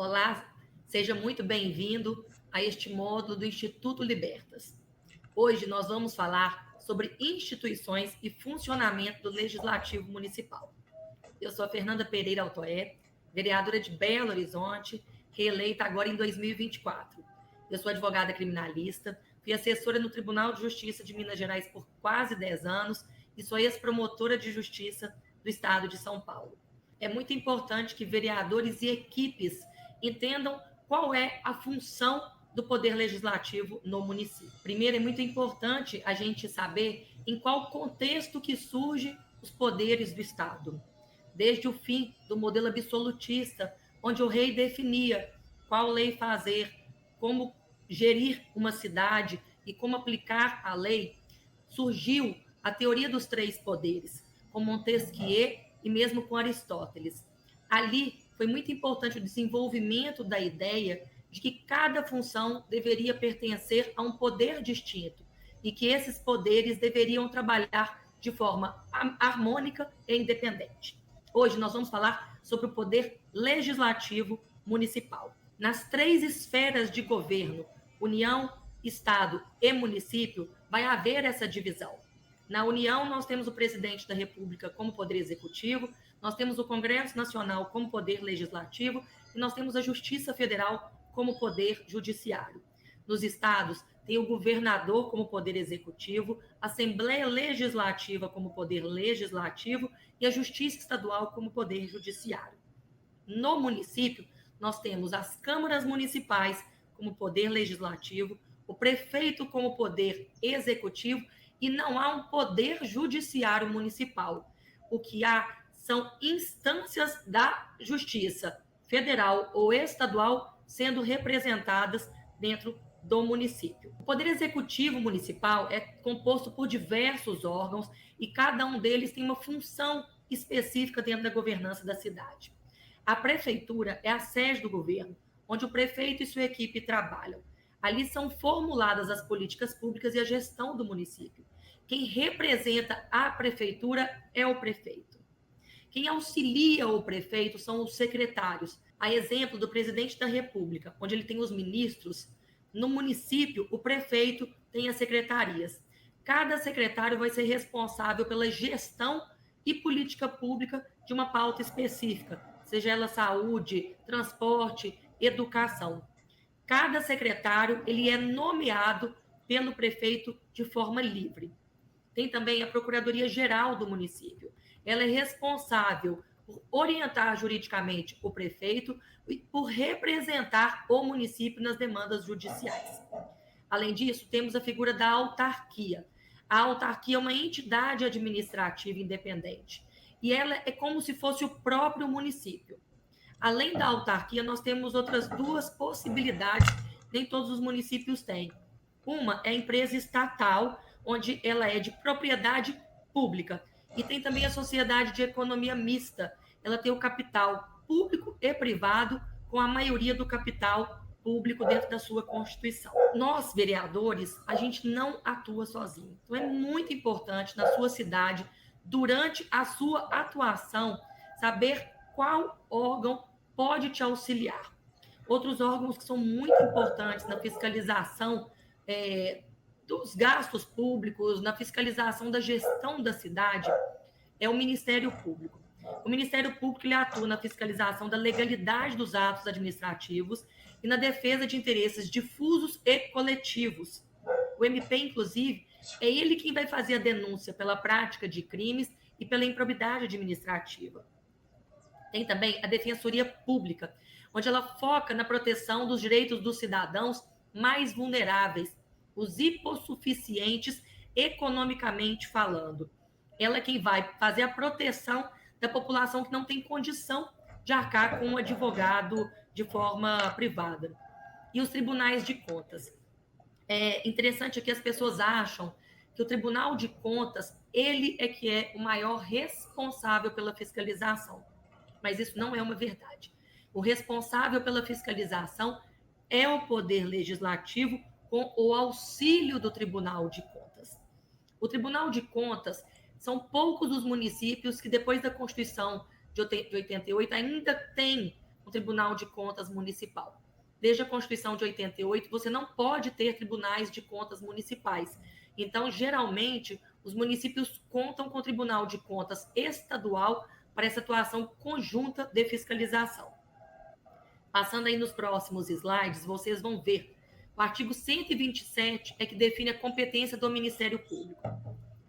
Olá, seja muito bem-vindo a este módulo do Instituto Libertas. Hoje nós vamos falar sobre instituições e funcionamento do Legislativo Municipal. Eu sou a Fernanda Pereira Altoé, vereadora de Belo Horizonte, reeleita agora em 2024. Eu sou advogada criminalista, fui assessora no Tribunal de Justiça de Minas Gerais por quase 10 anos e sou ex-promotora de justiça do Estado de São Paulo. É muito importante que vereadores e equipes entendam qual é a função do Poder Legislativo no município. Primeiro, é muito importante a gente saber em qual contexto que surgem os poderes do Estado. Desde o fim do modelo absolutista, onde o rei definia qual lei fazer, como gerir uma cidade e como aplicar a lei, surgiu a teoria dos três poderes, com Montesquieu e mesmo com Aristóteles. Ali foi muito importante o desenvolvimento da ideia de que cada função deveria pertencer a um poder distinto e que esses poderes deveriam trabalhar de forma harmônica e independente. Hoje nós vamos falar sobre o poder legislativo municipal. Nas três esferas de governo, União, Estado e município, vai haver essa divisão. Na União, nós temos o presidente da República como poder executivo, nós temos o Congresso Nacional como poder legislativo e nós temos a Justiça Federal como poder judiciário. Nos estados, tem o governador como poder executivo, a Assembleia Legislativa como poder legislativo e a Justiça Estadual como poder judiciário. No município, nós temos as câmaras municipais como poder legislativo, o prefeito como poder executivo e não há um poder judiciário municipal. O que há são instâncias da justiça federal ou estadual sendo representadas dentro do município. O Poder Executivo Municipal é composto por diversos órgãos e cada um deles tem uma função específica dentro da governança da cidade. A prefeitura é a sede do governo, onde o prefeito e sua equipe trabalham. Ali são formuladas as políticas públicas e a gestão do município. Quem representa a prefeitura é o prefeito. Quem auxilia o prefeito são os secretários. A exemplo do presidente da República, onde ele tem os ministros, no município, o prefeito tem as secretarias. Cada secretário vai ser responsável pela gestão e política pública de uma pauta específica, seja ela saúde, transporte, educação. Cada secretário ele é nomeado pelo prefeito de forma livre. Tem também a Procuradoria-Geral do município. Ela é responsável por orientar juridicamente o prefeito e por representar o município nas demandas judiciais. Além disso, temos a figura da autarquia. A autarquia é uma entidade administrativa independente e ela é como se fosse o próprio município. Além da autarquia, nós temos outras duas possibilidades, nem todos os municípios têm. Uma é a empresa estatal, onde ela é de propriedade pública. E tem também a sociedade de economia mista. Ela tem o capital público e privado, com a maioria do capital público dentro da sua Constituição. Nós, vereadores, a gente não atua sozinho. Então, é muito importante na sua cidade, durante a sua atuação, saber qual órgão pode te auxiliar. Outros órgãos que são muito importantes na fiscalização dos gastos públicos, na fiscalização da gestão da cidade, é o Ministério Público. O Ministério Público ele atua na fiscalização da legalidade dos atos administrativos e na defesa de interesses difusos e coletivos. O MP, inclusive, é ele quem vai fazer a denúncia pela prática de crimes e pela improbidade administrativa. Tem também a Defensoria Pública, onde ela foca na proteção dos direitos dos cidadãos mais vulneráveis, os hipossuficientes economicamente falando. Ela é quem vai fazer a proteção da população que não tem condição de arcar com um advogado de forma privada. E os tribunais de contas. É interessante que as pessoas acham que o Tribunal de Contas, ele é que é o maior responsável pela fiscalização. Mas isso não é uma verdade. O responsável pela fiscalização é o Poder Legislativo com o auxílio do Tribunal de Contas. O Tribunal de Contas são poucos os municípios que, depois da Constituição de 88, ainda tem um o Tribunal de Contas Municipal. Desde a Constituição de 88, você não pode ter tribunais de contas municipais. Então, geralmente, os municípios contam com o Tribunal de Contas Estadual para essa atuação conjunta de fiscalização. Passando aí nos próximos slides, vocês vão ver. O artigo 127 é que define a competência do Ministério Público.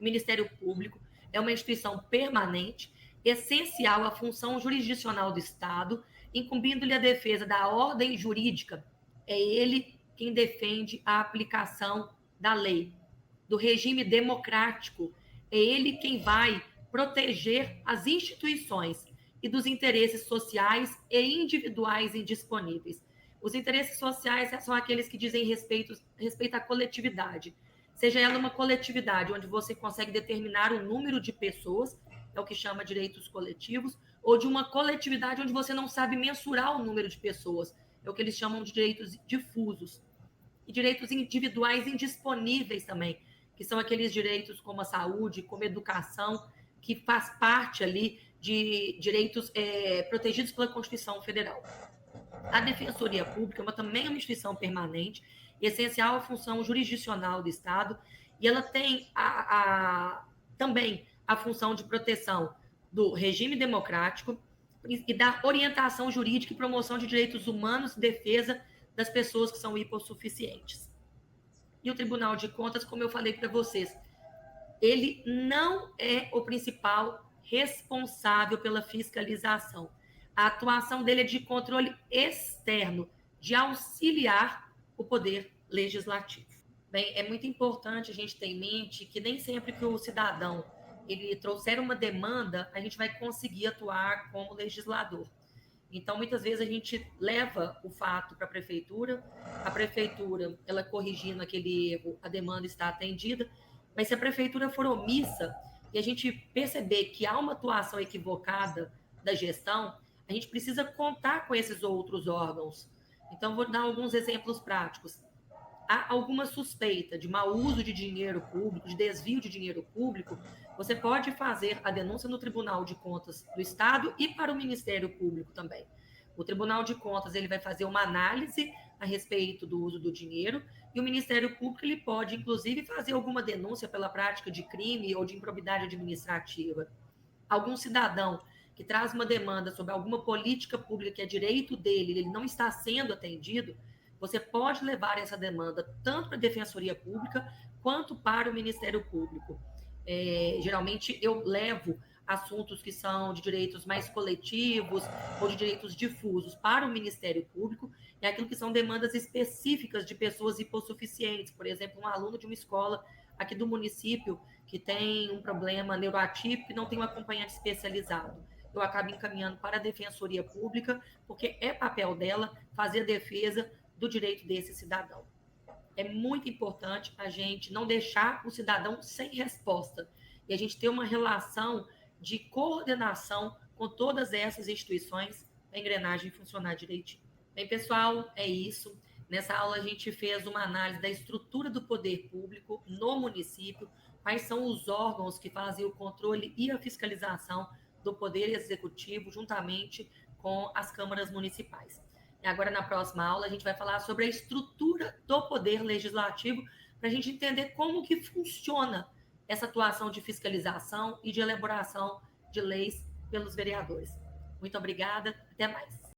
O Ministério Público é uma instituição permanente, essencial à função jurisdicional do Estado, incumbindo-lhe a defesa da ordem jurídica. É ele quem defende a aplicação da lei, do regime democrático. É ele quem vai proteger as instituições e dos interesses sociais e individuais indisponíveis. Os interesses sociais são aqueles que dizem respeito à coletividade. Seja ela uma coletividade onde você consegue determinar o número de pessoas, é o que chama direitos coletivos, ou de uma coletividade onde você não sabe mensurar o número de pessoas, é o que eles chamam de direitos difusos. E direitos individuais indisponíveis também, que são aqueles direitos como a saúde, como a educação, que faz parte ali de direitos protegidos pela Constituição Federal. A Defensoria Pública também é uma instituição permanente, essencial à função jurisdicional do Estado, e ela tem também a função de proteção do regime democrático e da orientação jurídica e promoção de direitos humanos e defesa das pessoas que são hipossuficientes. E o Tribunal de Contas, como eu falei para vocês, ele não é o principal responsável pela fiscalização. A atuação dele é de controle externo, de auxiliar o poder legislativo. Bem, é muito importante a gente ter em mente que nem sempre que o cidadão ele trouxer uma demanda, a gente vai conseguir atuar como legislador. Então, muitas vezes a gente leva o fato para a prefeitura, ela corrigindo aquele erro, a demanda está atendida, mas se a prefeitura for omissa e a gente perceber que há uma atuação equivocada da gestão, a gente precisa contar com esses outros órgãos. Então, vou dar alguns exemplos práticos. Há alguma suspeita de mau uso de dinheiro público, de desvio de dinheiro público, você pode fazer a denúncia no Tribunal de Contas do Estado e para o Ministério Público também. O Tribunal de Contas ele vai fazer uma análise a respeito do uso do dinheiro e o Ministério Público ele pode, inclusive, fazer alguma denúncia pela prática de crime ou de improbidade administrativa. Algum cidadão que traz uma demanda sobre alguma política pública que é direito dele, ele não está sendo atendido, você pode levar essa demanda tanto para a Defensoria Pública quanto para o Ministério Público. Geralmente eu levo assuntos que são de direitos mais coletivos ou de direitos difusos para o Ministério Público, e aquilo que são demandas específicas de pessoas hipossuficientes, por exemplo, um aluno de uma escola aqui do município que tem um problema neuroatípico e não tem um acompanhante especializado. Eu acabo encaminhando para a Defensoria Pública, porque é papel dela fazer a defesa do direito desse cidadão. É muito importante a gente não deixar o cidadão sem resposta e a gente ter uma relação de coordenação com todas essas instituições para a engrenagem funcionar direitinho. Bem, pessoal, é isso. Nessa aula a gente fez uma análise da estrutura do poder público no município, quais são os órgãos que fazem o controle e a fiscalização do poder executivo juntamente com as câmaras municipais. E agora, na próxima aula, a gente vai falar sobre a estrutura do poder legislativo para a gente entender como que funciona essa atuação de fiscalização e de elaboração de leis pelos vereadores. Muito obrigada, até mais.